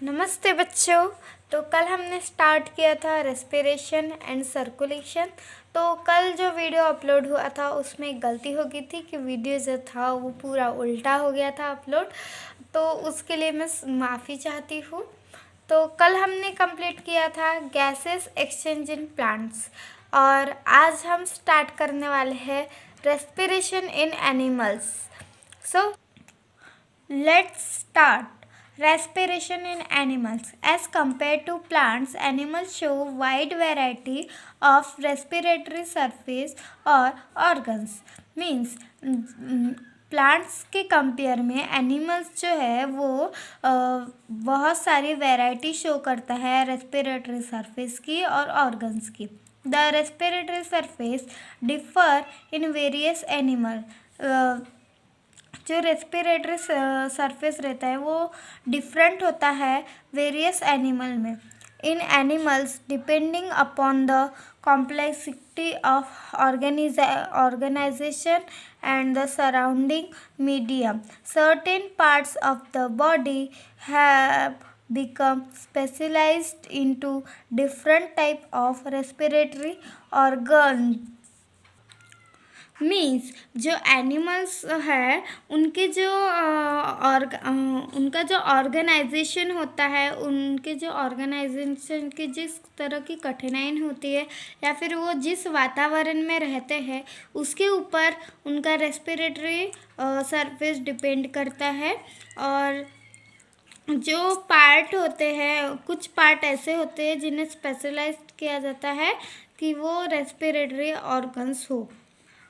नमस्ते बच्चों। तो कल हमने स्टार्ट किया था रेस्पिरेशन एंड सर्कुलेशन। तो कल जो वीडियो अपलोड हुआ था उसमें एक गलती हो गई थी कि वीडियो जो था वो पूरा उल्टा हो गया था अपलोड। तो उसके लिए मैं माफ़ी चाहती हूँ। तो कल हमने कंप्लीट किया था गैसेस एक्सचेंज इन प्लांट्स और आज हम स्टार्ट करने वाले हैं respiration in animals. So let's start. Respiration in animals. As compared to plants, animals show wide variety of respiratory surface or organs. Means plants के कंपेयर में एनिमल्स जो है वो बहुत सारी वैरायटी शो करता है रेस्पिरेटरी सरफेस की और ऑर्गन्स की। The respiratory surface differ in various animal. जो रेस्पिरेटरी सरफेस रहता है वो डिफरेंट होता है वेरियस एनिमल में। In animals depending upon the complexity of organisation and the surrounding medium certain parts of the body have become specialized into different type of respiratory organ। Means जो animals है उनके जो उनका जो organisation होता है, उनके जो ऑर्गेनाइजेशन की जिस तरह की कठिनाई होती है या फिर वो जिस वातावरण में रहते हैं उसके ऊपर उनका रेस्पिरेटरी सरफेस डिपेंड करता है। और जो पार्ट होते हैं, कुछ पार्ट ऐसे होते हैं जिन्हें स्पेशलाइज्ड किया जाता है कि वो रेस्पिरेटरी ऑर्गन्स हो।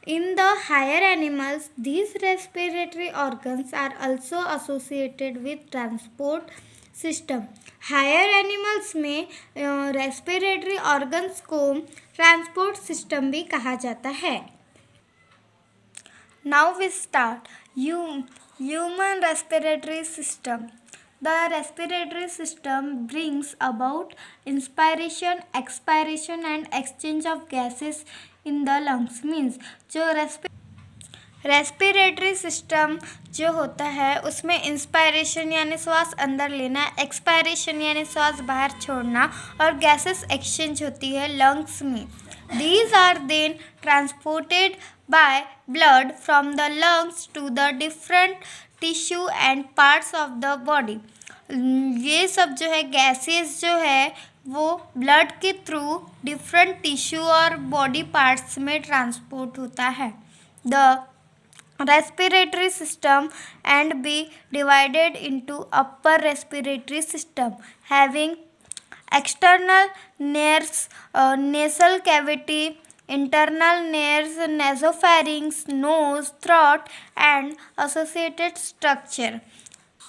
In the higher animals, these respiratory organs are also associated with transport system। Higher animals में respiratory organs को transport system भी कहा जाता है। Now we start human respiratory system। The respiratory system brings about inspiration, expiration and exchange of gases in the lungs। Means जो respiratory system जो होता है उसमें इंस्पायरेशन यानी श्वास अंदर लेना, एक्सपायरेशन यानी श्वास बाहर छोड़ना और गैसेस एक्सचेंज होती है लंग्स में। These are then transported by blood from the lungs to the different tissue and parts of the body। ये सब जो है गैसेस जो है वो ब्लड के थ्रू डिफरेंट टिश्यू और बॉडी पार्ट्स में ट्रांसपोर्ट होता है। The respiratory system and be divided into upper respiratory system having external nares, nasal cavity, internal nares, nasopharynx, nose, throat and associated structure।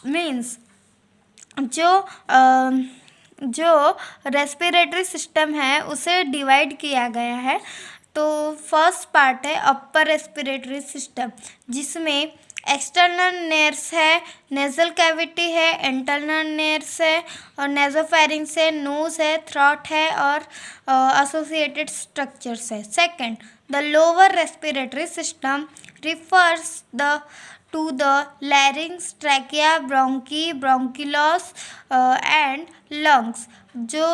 means जो respiratory system है उसे divide किया गया है। तो फर्स्ट पार्ट है अपर रेस्पिरेटरी सिस्टम जिसमें external नेर्स है, नेजल कैविटी है, इंटरनल नेर्स है और नेजोफेरिंग्स है, नोज है, थ्रोट है और एसोसिएटेड स्ट्रक्चर्स है। Second, the lower respiratory system refers to the larynx, trachea, bronchi, bronchioles and lungs। जो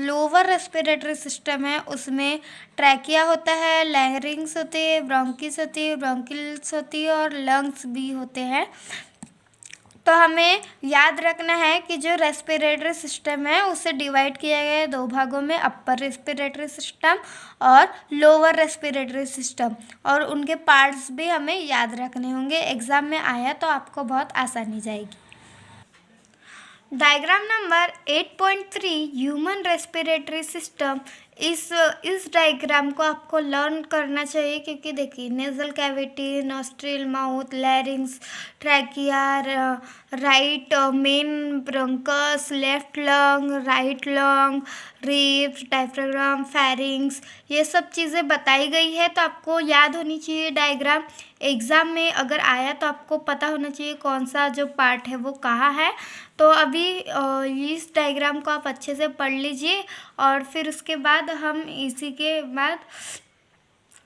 लोअर रेस्पिरेटरी सिस्टम है उसमें ट्रैकिया होता है, लैरिंग्स होती है, ब्रोंकिस होती है, ब्रोंकिल्स होती है और लंग्स भी होते हैं। तो हमें याद रखना है कि जो रेस्पिरेटरी सिस्टम है उसे डिवाइड किया गया है दो भागों में, अपर रेस्पिरेटरी सिस्टम और लोअर रेस्पिरेटरी सिस्टम, और उनके पार्ट्स भी हमें याद रखने होंगे। एग्ज़ाम में आया तो आपको बहुत आसानी जाएगी। Diagram number 8.3 human respiratory system. इस डायग्राम को आपको लर्न करना चाहिए क्योंकि देखिए nasal cavity, nostril, mouth, लैरिंग्स, trachea, right main bronchus, left lung, right lung, ribs, diaphragm, pharynx, ये सब चीज़ें बताई गई है। तो आपको याद होनी चाहिए डायग्राम। एग्ज़ाम में अगर आया तो आपको पता होना चाहिए कौन सा जो पार्ट है वो कहाँ है। तो अभी इस डायग्राम को आप अच्छे से पढ़ लीजिए और फिर उसके बाद हम इसी के बाद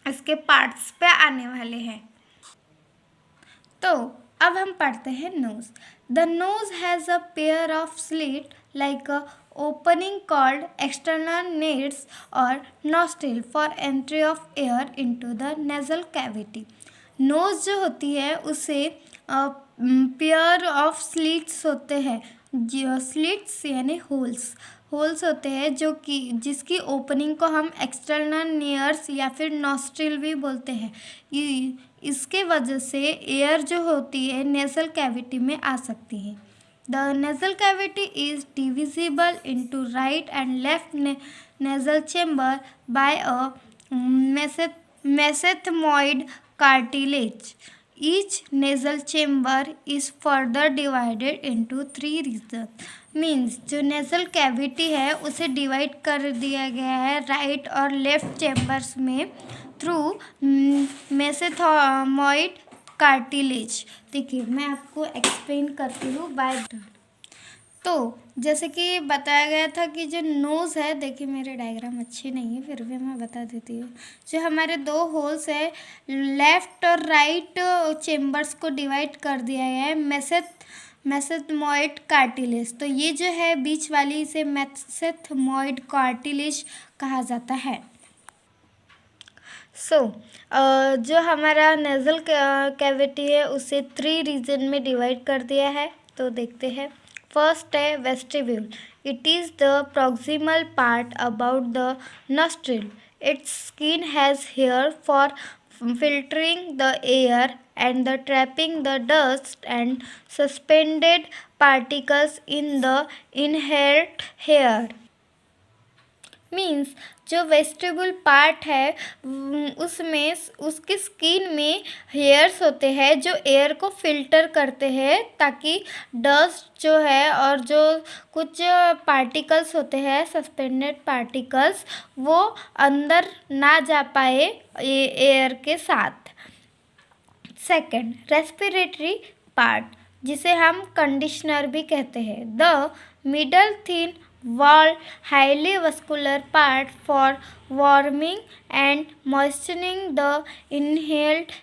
इसके पार्ट्स पे आने वाले हैं। तो अब हम पढ़ते हैं nose. The nose has a pair of slits like a opening called external nares or nostril for entry of air into the nasal cavity. Nose जो होती है उसे पेयर ऑफ स्लिट्स होते हैं, स्लिट्स यानी होल्स होते हैं जो कि जिसकी ओपनिंग को हम एक्सटर्नल नेयर्स या फिर नॉस्ट्रिल भी बोलते हैं। इसके वजह से एयर जो होती है नेजल कैविटी में आ सकती है। The nasal cavity is divisible into right and left nasal chamber by a mesethmoid cartilage. Each nasal chamber is further divided into 3 regions. Means जो नेजल कैविटी है उसे डिवाइड कर दिया गया है राइट और लेफ्ट चैम्बर्स में थ्रू मेसेंथमोइड कार्टिलेज। देखिए मैं आपको एक्सप्लेन करती हूँ बाय। तो जैसे कि बताया गया था कि जो नोज़ है, देखिए मेरे डायग्राम अच्छी नहीं है फिर भी मैं बता देती हूँ। जो हमारे 2 होल्स है लेफ़्ट और राइट चेम्बर्स को डिवाइड कर दिया गया है मेसेंथमोइड कार्टिलेज। तो ये जो है बीच वाली इसे मेसेंथमोइड कार्टिलेज कहा जाता है। जो हमारा नेजल कैविटी है उसे 3 रीजन में डिवाइड कर दिया है। तो देखते हैं। फर्स्ट है vestibule. It is the proximal part about the nostril. Its skin has hair for filtering the air and the trapping the dust and suspended particles in the inhaled air. Means जो vestibule part है उसमें उसकी skin में hairs होते हैं जो air को filter करते हैं ताकि डस्ट जो है और जो कुछ पार्टिकल्स होते हैं सस्पेंडेड पार्टिकल्स वो अंदर ना जा पाए एयर के साथ। सेकंड रेस्पिरेटरी पार्ट जिसे हम कंडीशनर भी कहते हैं। The middle thin wall highly vascular part for warming and moistening the inhaled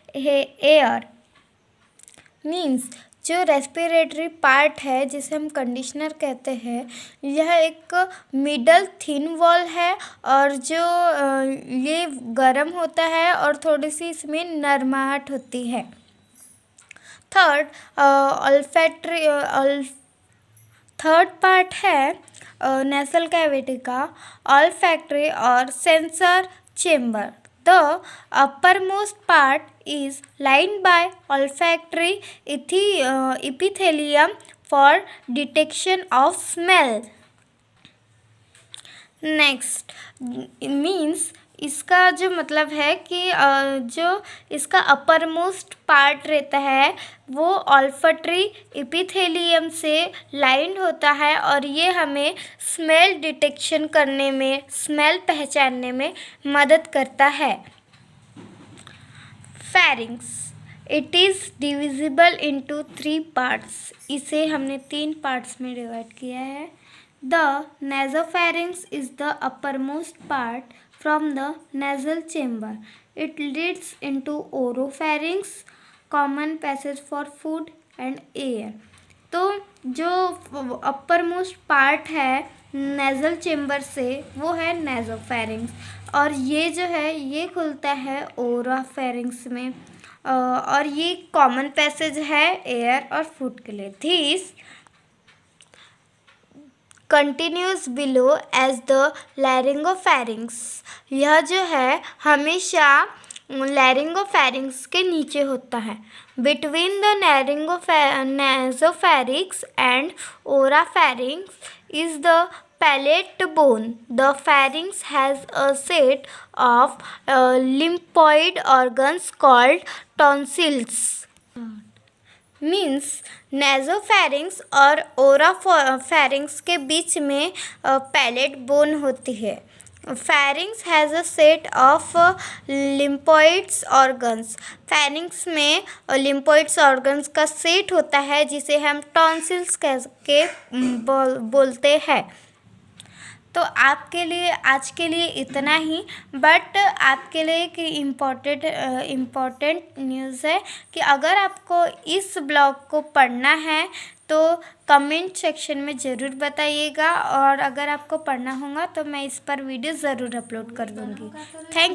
air. Means जो रेस्पिरेटरी पार्ट है जिसे हम कंडीशनर कहते हैं यह एक मिडल थिन वॉल है और जो ये गर्म होता है और थोड़ी सी इसमें नरमाहट होती है। थर्ड थर्ड पार्ट है नेजल कैविटी का ऑल्फैक्टरी और sensor chamber. The upper most part is lined by olfactory epithelium for detection of smell. Next means इसका जो मतलब है कि जो इसका अपर मोस्ट पार्ट रहता है वो ऑल्फैक्टरी एपिथेलियम से लाइंड होता है और ये हमें स्मेल डिटेक्शन करने में, स्मेल पहचानने में मदद करता है। Pharynx it is divisible into 3 parts. इसे हमने 3 पार्ट्स में डिवाइड किया है। The nasopharynx is the upper most part from the nasal chamber. It leads into oropharynx, common passage for food and air. तो जो अपर मोस्ट पार्ट है nasal chamber से वो है नासोफैरिंक्स और ये जो है ये खुलता है ओरोफैरिंक्स में और ये कॉमन पैसेज है एयर और फूड के लिए। This continues below as the laryngopharynx. यह जो है हमेशा लैरिंगोफैरिंक्स के नीचे होता है। Between the nasopharynx and oropharynx is the palate bone. The pharynx has a set of lymphoid organs called tonsils. Means nasopharynx और ओरोफैरिंक्स के बीच में पैलेट बोन होती है। Pharynx has a set of lymphoids organs. Pharynx में lymphoids organs का set होता है जिसे हम टॉन्सिल्स कह के बोलते हैं। तो आपके लिए आज के लिए इतना ही, बट आपके लिए एक इम्पॉर्टेंट न्यूज़ है कि अगर आपको इस ब्लॉग को पढ़ना है तो कमेंट सेक्शन में ज़रूर बताइएगा, और अगर आपको पढ़ना होगा तो मैं इस पर वीडियो ज़रूर अपलोड कर दूँगी। थैंक